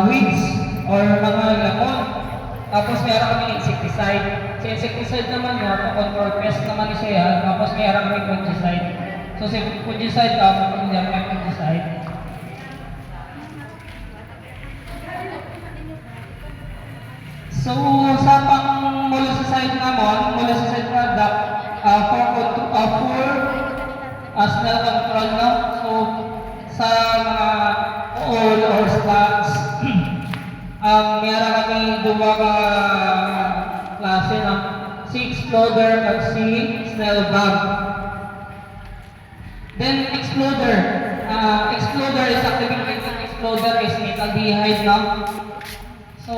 weeds or mga lamon. Tapos meron kami insecticide. Sa insecticide naman niya, control pest naman siya. Tapos meron kami fungicide. So sa fungicide, may fungicide. So sa pang-molasicide naman, molasicide product, for smell control na. So sa mga oil or slugs, meron kami dua ka klase na si exploder at si smell bug. Then exploder. Exploder is activated ng exploder is metaldehyde na. So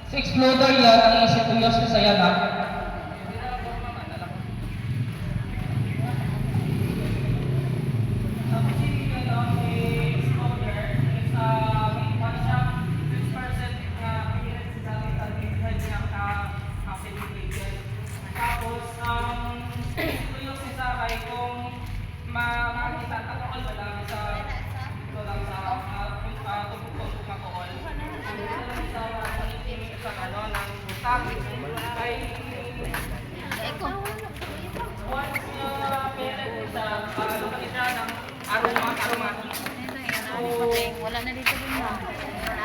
sa exploder yan, ang easy to use ko sa yan ha. Wala na dito din na.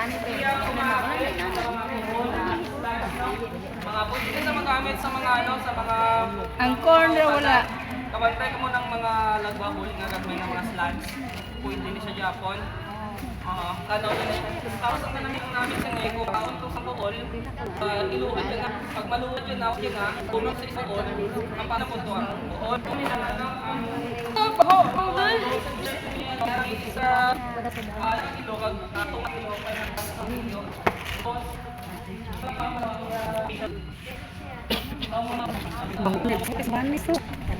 Ano ba yun? Mga pwede na magamit sa mga sa mga Ang corn na wala. kabantay mo ng mga lagwahol nga gagawin ng mga slugs. Pwede ni sa Japon. Kanaw na tapos ang namin sa ngayon kung kaon to sa buhol, iluhod yun na. Pag maluhod yun na, punong sa isang buhol, ang paano po ito ang buhol. Kung nila na ang isa kilo kag atong kilo kay ang kilo.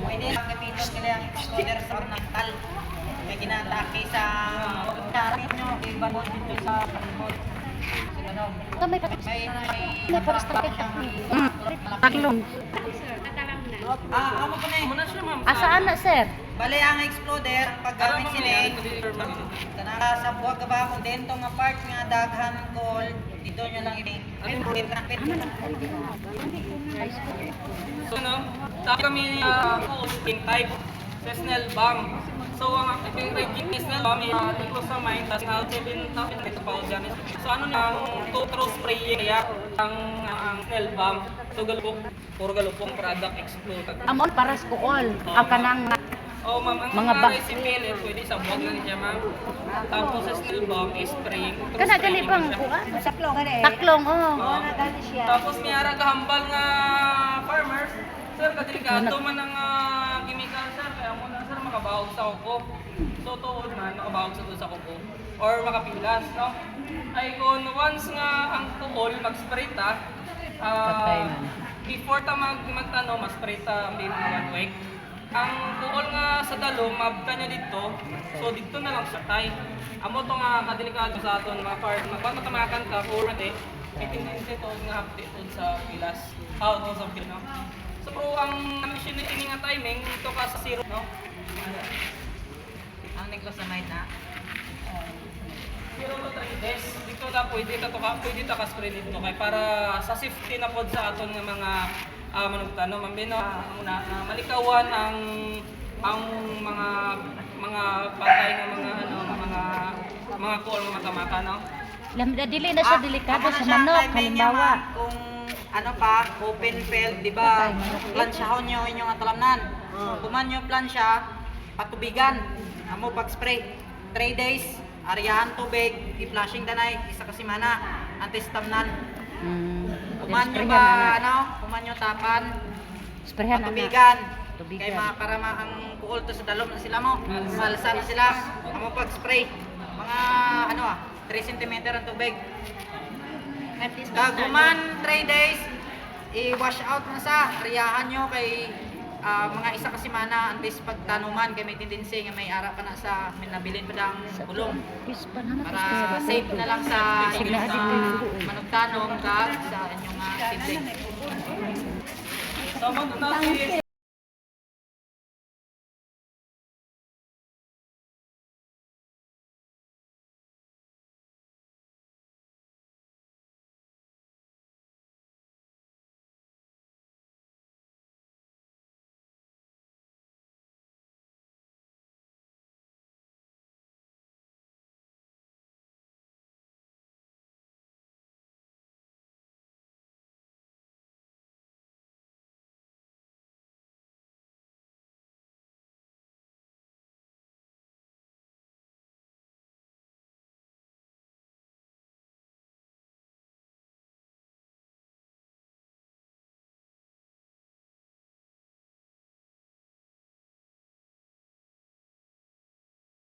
Pwede gamitin nila ang exploder sa ornamental. May ginatake sa tarik nyo, iba mo dito sa palibot. Ito may paras takit. Taklong. Amo ko na eh. Muna siya ma'am. Asaan na, sir? Bale ang exploder, pag gamit sila kanaka sa buwag ka ba kung dentong nga part nga daghan kol, dito nyo lang So tapos kami posting type sa Snell Bomb. So ang active rating ni Snell Bomb is tungkol sa mine, tapos na 7,000 ito pa dyan. So ano na, total spraying kaya ang Snell Bomb. So puro galupong product explode. Amon paras ko all. Ang kanang Oh ma'am, ang mga mga recipe pwede sa buwag lang niya ma'am. Tapos sa Snell Bomb is spraying. kana gali pang Saklong ka na eh. taklong oh. Tapos miyara kahambal nga farmers. Sir, kadelikado man ang chemical sir, kaya mo na sir makabawag sa kuko. So tuod man makabawag sa kuko or makapilas, no? Ay kung once nga ang tuol mag-spray ta, before ta magtano, mag-spray ta maybe 1 week. Ang tuol nga sa dalo, mabta niya dito, so dito na lang siya tay. Amo to nga kadelikado sa aton mga farm, magpatamakan ka for ate, may tendency to nga hapdi sa pilas. How to sa pilas, no? So bro, ang machine ini nga timing dito ka sa 0, no? Ang neglos sa night na. 0 to 3 days. Dito na pwede ka spray dito kay para sa safety na pod sa aton nga mga manugtano, mambino malikawan ang mga patay nga mga kuol nga matamaka, no? Dili na siya delikado sa manok halimbawa. Kung ano pa, open field, di ba? Plansyahon nyo inyong atalamnan. Kuman nyo plansya, patubigan. Amo pag-spray. 3 days, aryahan tubig, i-flushing danay, isa kasi mana, anti-stamnan. Kuman nyo ba, kuman nyo tapan, patubigan. Kay para ang kuhol to sa dalom na sila mo, malsa na sila. Amo pag-spray. Mga 3 cm ang tubig. Guman 3 days, i-wash out na sa ariyahan nyo kay mga isa kasi mana antes pagtanuman kay may tendency nga may ara pa na sa minabilin pa dang bulong para safe na lang sa manugtanom ka sa inyong sibling. So,